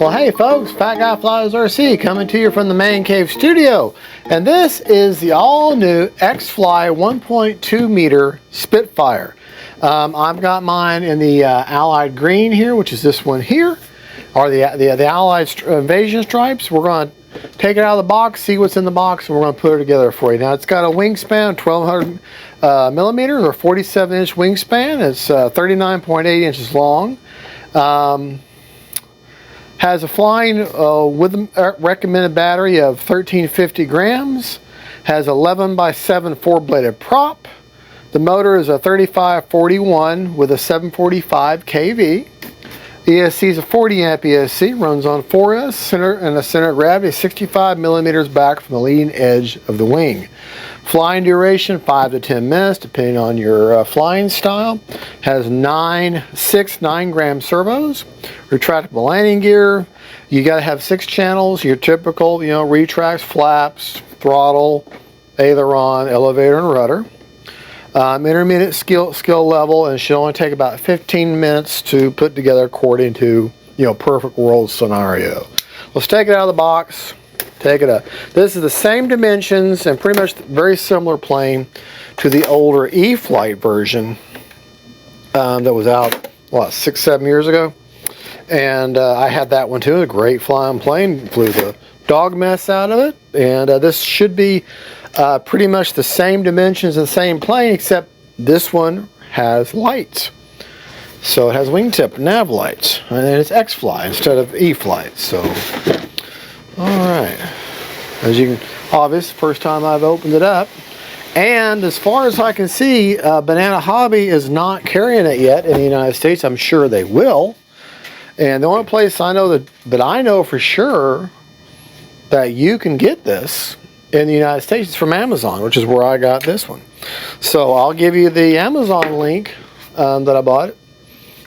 Well, hey folks, Fat Guy Flies RC coming to you from the Man Cave studio. And this is the all-new X-Fly 1.2 meter Spitfire. I've got mine in the Allied green here, which is this one here, or the Allied Invasion stripes. We're going to take it out of the box, see what's in the box, and we're going to put it together for you. Now, it's got a wingspan of 1,200 millimeters, or 47-inch wingspan. It's 39.8 inches long. Has a flying with a recommended battery of 1350 grams. Has 11x7 4-bladed prop. The motor is a 3541 with a 745 kV. ESC is a 40 amp ESC, runs on 4S center, and the center of gravity is 65 millimeters back from the leading edge of the wing. Flying duration 5 to 10 minutes depending on your flying style. Has 9 gram servos. Retractable landing gear. You got to have 6 channels, your typical, retracts, flaps, throttle, aileron, elevator, and rudder. Intermediate skill level, and it should only take about 15 minutes to put together according to perfect world scenario. Let's take it out of the box. Take it up. This is the same dimensions and pretty much very similar plane to the older E-Flight version that was out, what, 6-7 years ago. And I had that one too. A great flying plane. Flew the dog mess out of it. And this should be pretty much the same dimensions and same plane, except this one has lights. So it has wingtip nav lights, and it's X-Fly instead of E-Flight. So, all right. As you can, obvious, first time I've opened it up. And as far as I can see, Banana Hobby is not carrying it yet in the United States. I'm sure they will. And the only place I know that I know for sure that you can get this in the United States is from Amazon, which is where I got this one. So I'll give you the Amazon link that I bought it.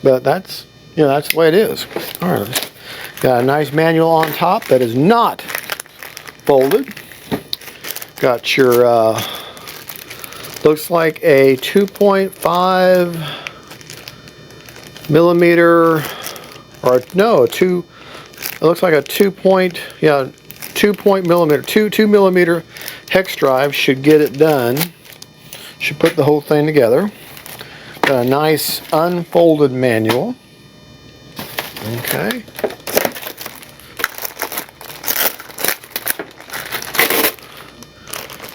But that's that's the way it is. All right, got a nice manual on top that is not folded. Got your looks like a 2.5 millimeter, or no, it looks like a 2 millimeter hex drive should get it done. Should put the whole thing together. Got a nice unfolded manual. Okay.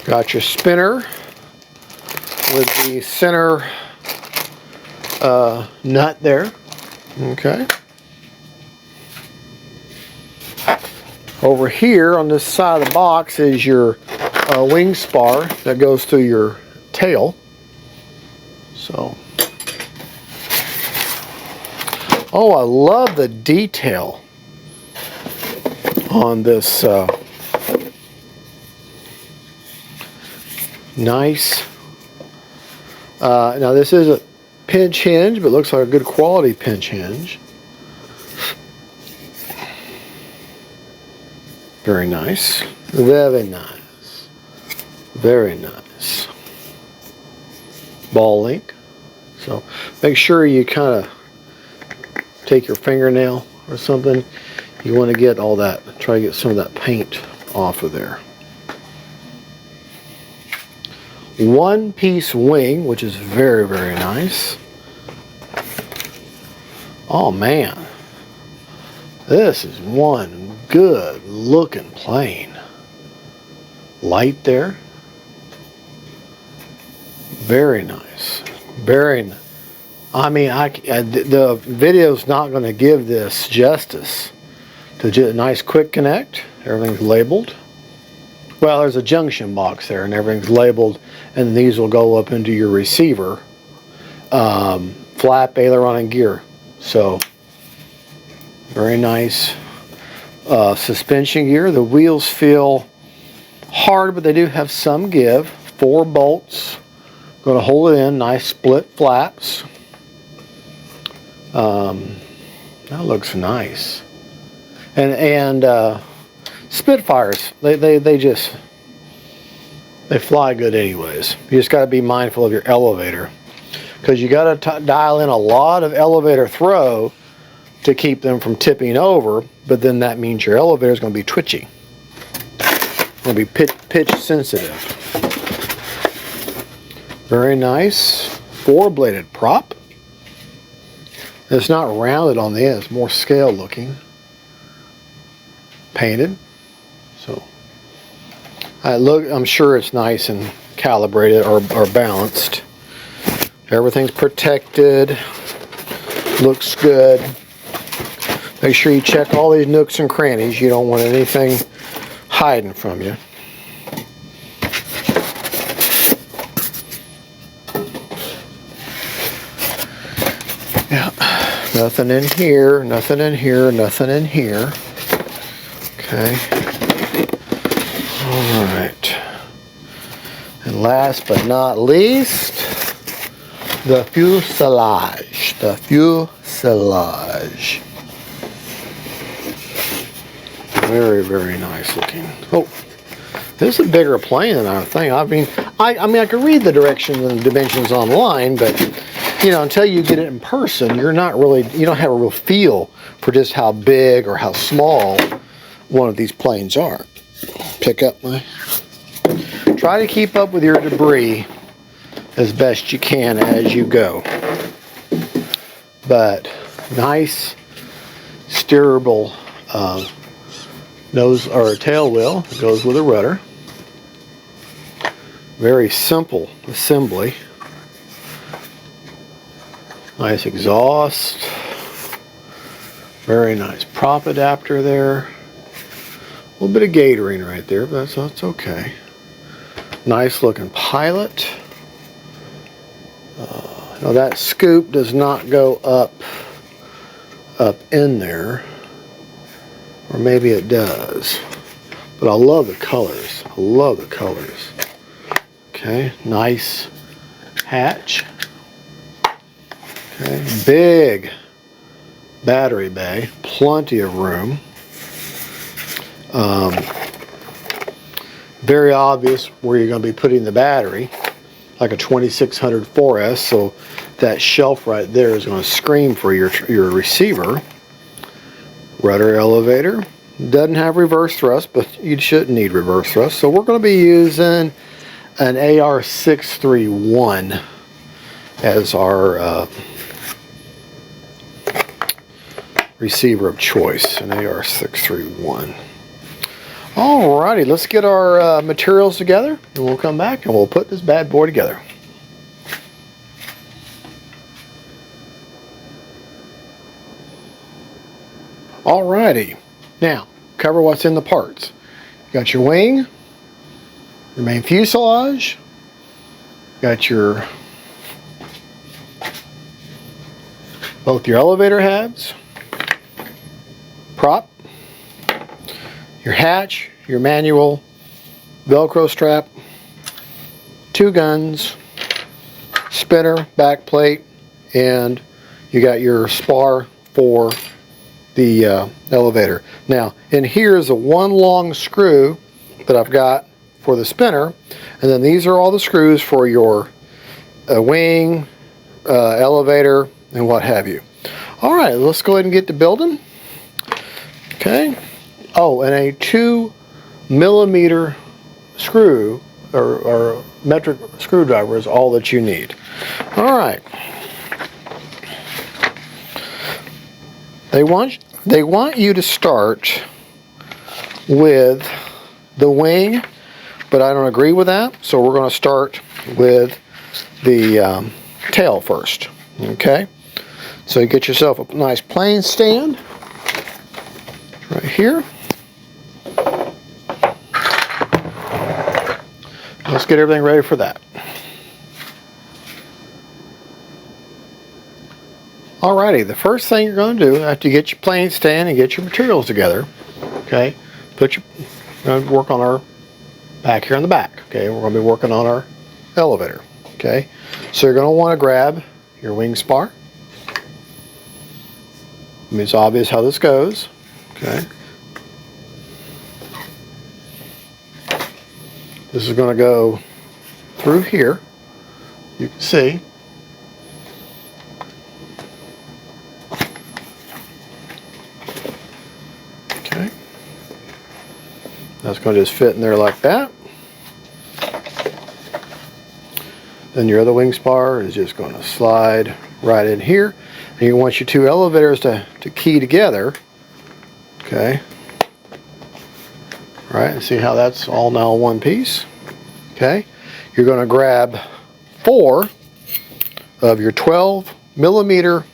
Got your spinner with the center nut there. Okay. Over here on this side of the box is your wing spar that goes through your tail. So, oh, I love the detail on this nice. Now this is a pinch hinge, but looks like a good quality pinch hinge. Very nice. Very nice. Very nice. Ball link. So make sure you kind of take your fingernail or something. You want to get all that, try to get some of that paint off of there. One-piece wing, which is very, very nice. Oh man, this is one good looking plane. Light there. Very nice. Very nice. I mean, the video's not going to give this justice. To just a nice quick connect. Everything's labeled. Well, there's a junction box there, and everything's labeled, and these will go up into your receiver. Flap, aileron, and gear. So, very nice. Suspension gear. The wheels feel hard, but they do have some give. 4 bolts. Going to hold it in. Nice split flaps. That looks nice. And Spitfires, they fly good anyways. You just got to be mindful of your elevator, because you got to dial in a lot of elevator throw to keep them from tipping over, but then that means your elevator is going to be twitchy. It's going to be pitch sensitive. Very nice 4-bladed prop. It's not rounded on the end, it's more scale looking. Painted. So I'm sure it's nice and calibrated or balanced. Everything's protected. Looks good. Make sure you check all these nooks and crannies. You don't want anything hiding from you. Yeah, nothing in here, nothing in here, nothing in here. Okay. All right. And last but not least, the fuselage. The fuselage. Very, very nice looking. Oh, this is a bigger plane than I think. I mean, I could read the directions and dimensions online, but you know, until you get it in person, you don't have a real feel for just how big or how small one of these planes are. Try to keep up with your debris as best you can as you go. But nice steerable nose or tail wheel that goes with a rudder. Very simple assembly. Nice exhaust. Very nice prop adapter there. A little bit of gatoring right there, but that's okay. Nice looking pilot. Now that scoop does not go up in there, or maybe it does, but I love the colors. I love the colors. Okay, nice hatch. Okay, big battery bay, plenty of room. Very obvious where you're going to be putting the battery, like a 2600 4S, so that shelf right there is going to scream for your receiver. Rudder elevator. Doesn't have reverse thrust, but you shouldn't need reverse thrust. So we're going to be using an AR631 as our receiver of choice, an AR631. Alrighty, let's get our materials together, and we'll come back and we'll put this bad boy together. Alrighty, now cover what's in the parts. You got your wing, your main fuselage, got your both your elevator halves, prop, your hatch, your manual, Velcro strap, 2 guns, spinner, back plate, and you got your spar for the elevator. Now, in here is a 1 long screw that I've got for the spinner, and then these are all the screws for your wing, elevator, and what have you. All right, let's go ahead and get to building. Okay. Oh, and a 2mm screw or metric screwdriver is all that you need. All right. They want you to start with the wing, but I don't agree with that. So we're going to start with the tail first. Okay. So you get yourself a nice plane stand right here. Let's get everything ready for that. Alrighty, the first thing you're going to do after you get your plane stand and get your materials together, okay, we're going to work on our back here in the back. Okay, we're going to be working on our elevator. Okay, so you're going to want to grab your wing spar. I mean, it's obvious how this goes. Okay. This is going to go through here. You can see. That's going to just fit in there like that. Then your other wing spar is just going to slide right in here. And you want your two elevators to key together. Okay. Right, and see how that's all now one piece. Okay. You're going to grab 4 of your 12mm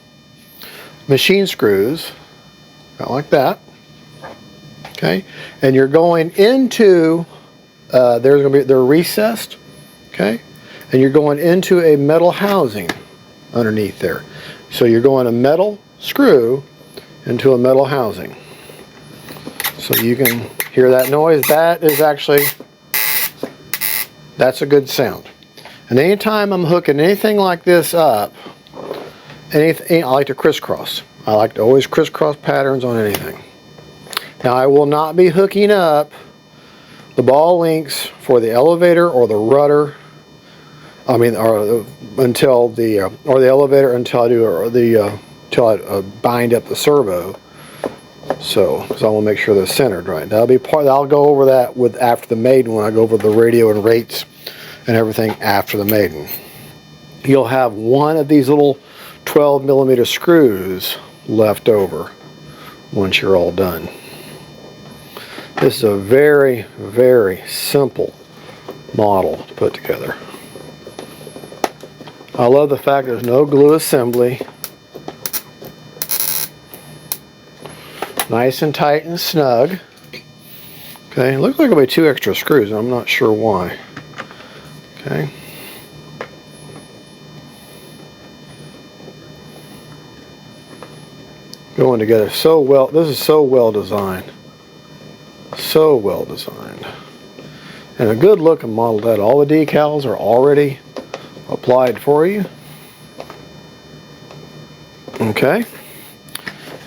machine screws, about like that. Okay. And you're going into, they're recessed. Okay. And you're going into a metal housing underneath there. So you're going a metal screw into a metal housing. So you can hear that noise. That is actually, that's a good sound. And anytime I'm hooking anything like this up, anything, I like to crisscross. I like to always crisscross patterns on anything. Now I will not be hooking up the ball links for the elevator or the rudder. I mean, or until the or the elevator until I do until I bind up the servo. So, because I want to make sure they're centered right. That'll be part. I'll go over that with after the maiden when I go over the radio and rates and everything after the maiden. You'll have one of these little 12mm screws left over once you're all done. This is a very, very simple model to put together. I love the fact there's no glue assembly. Nice and tight and snug. Okay, it looks like there'll be 2 extra screws. I'm not sure why. Okay. Going together so well. This is so well designed. So well designed. And a good looking model that all the decals are already applied for you. Okay.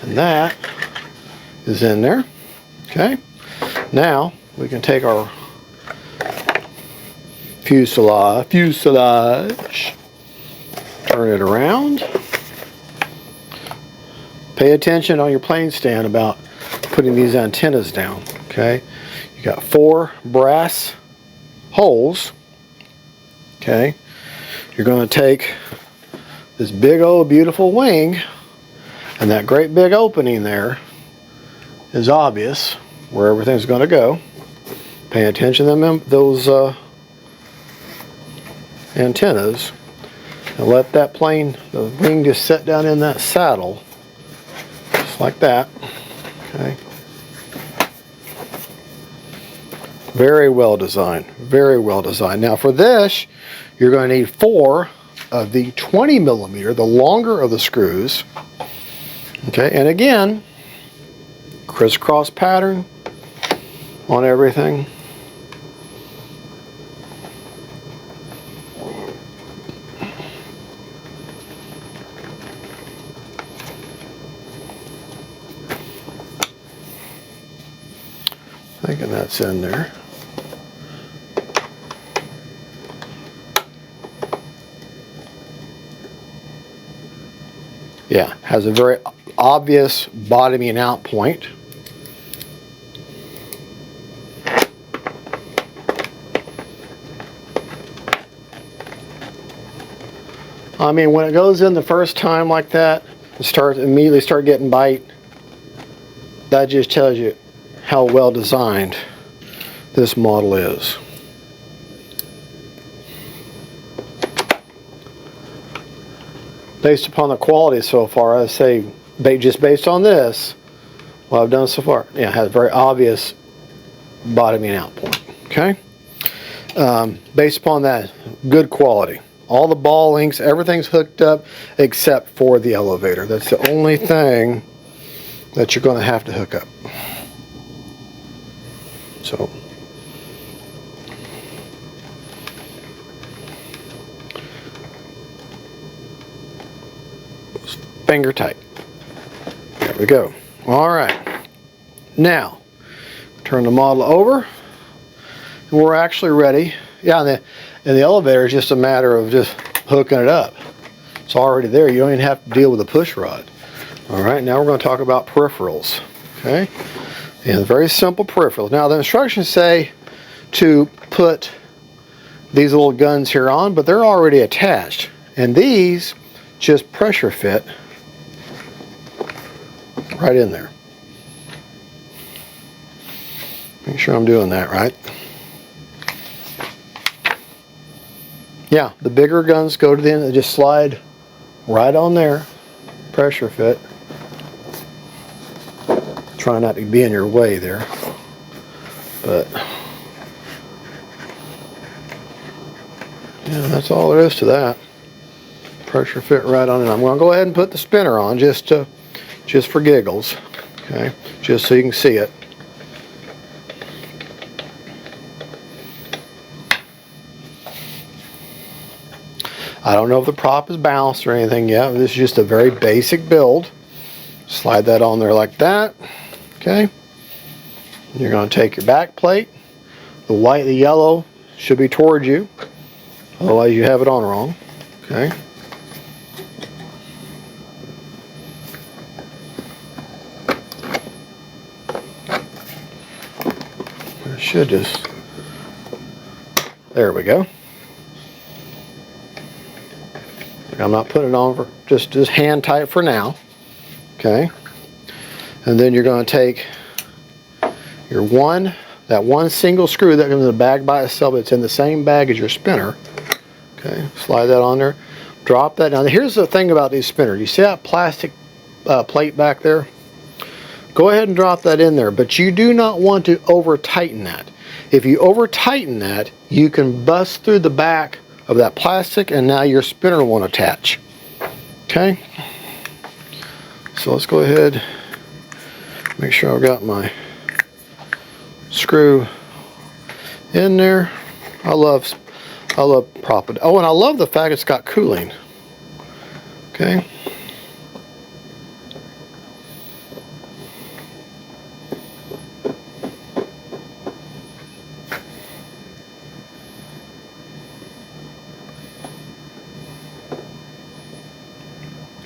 And that is in there. Okay. Now we can take our fuselage, turn it around. Pay attention on your plane stand about putting these antennas down. Okay. You got 4 brass holes. Okay. You're going to take this big old beautiful wing, and that great big opening there is obvious where everything's going to go. Pay attention to those antennas, and let that plane, the wing, just set down in that saddle, just like that. Okay. Very well designed. Very well designed. Now for this, you're going to need 4 of the 20mm, the longer of the screws. Okay, and again, crisscross pattern on everything. Thinking that's in there. Yeah, has a very obvious bottoming out point. I mean, when it goes in the first time like that, and immediately start getting bite, that just tells you how well designed this model is. Based upon the quality so far, I say, just based on this, what I've done so far, yeah, it has a very obvious bottoming out point. Okay, based upon that, good quality. All the ball links, everything's hooked up except for the elevator. That's the only thing that you're going to have to hook up. So, finger tight. There we go. All right. Now, turn the model over, and we're actually ready. Yeah, and the elevator is just a matter of just hooking it up. It's already there. You don't even have to deal with a push rod. All right. Now we're going to talk about peripherals. Okay. And very simple peripherals. Now the instructions say to put these little guns here on, but they're already attached. And these just pressure fit right in there. Make sure I'm doing that right. Yeah, the bigger guns go to the end, they just slide right on there, pressure fit. Try not to be in your way there, but yeah, that's all there is to that. Pressure fit right on it. I'm going to go ahead and put the spinner on just for giggles, okay, just so you can see it. I don't know if the prop is balanced or anything yet. This is just a very basic build. Slide that on there like that. Okay. You're going to take your back plate. The white, the yellow should be towards you. Otherwise you have it on wrong. Okay. It should just, there we go. I'm not putting it on for just hand tight for now. Okay. And then you're going to take your that one single screw that comes in the bag by itself. It's in the same bag as your spinner. Okay. Slide that on there. Drop that down. Here's the thing about these spinners. You see that plastic plate back there? Go ahead and drop that in there, but you do not want to over tighten that. If you over tighten that, you can bust through the back of that plastic and now your spinner won't attach. Okay, so let's go ahead, make sure I've got my screw in there. I love Propeller. Oh, and I love the fact it's got cooling. Okay.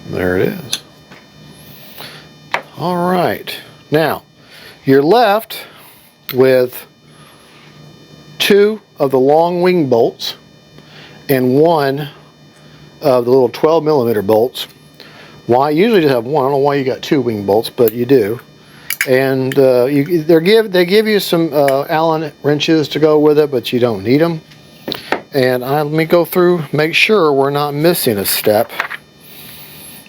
There it is. All right. Now, you're left with 2 of the long wing bolts and 1 of the little 12mm bolts. Why? You usually just have 1. I don't know why you got 2 wing bolts, but you do. And they give you some Allen wrenches to go with it, but you don't need them. And let me go through, make sure we're not missing a step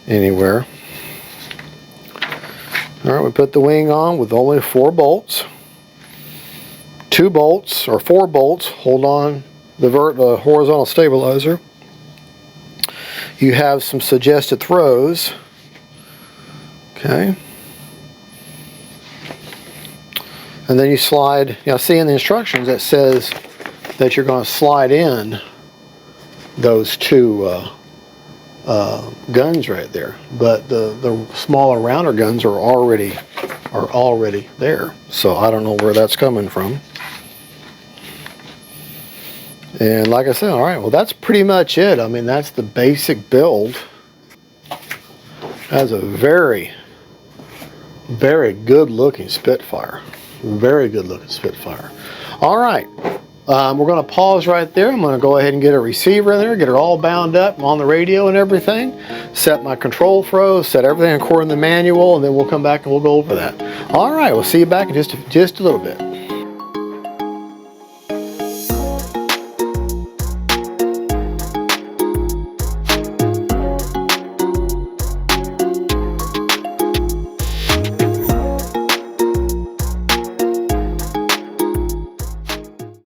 anywhere. All right, we put the wing on with only 4 bolts. 2 bolts or 4 bolts hold on the horizontal stabilizer. You have some suggested throws. Okay. And then you slide, see in the instructions that says that you're going to slide in those 2 guns right there, but the smaller rounder guns are already there, so I don't know where that's coming from. And like I said, all right, well, that's pretty much it. I mean, that's the basic build. That's a very, very good looking Spitfire. Very good looking Spitfire. All right. We're going to pause right there. I'm going to go ahead and get a receiver in there, get her all bound up on the radio and everything, set my control throws, set everything according to the manual, and then we'll come back and we'll go over that. All right, we'll see you back in just a little bit.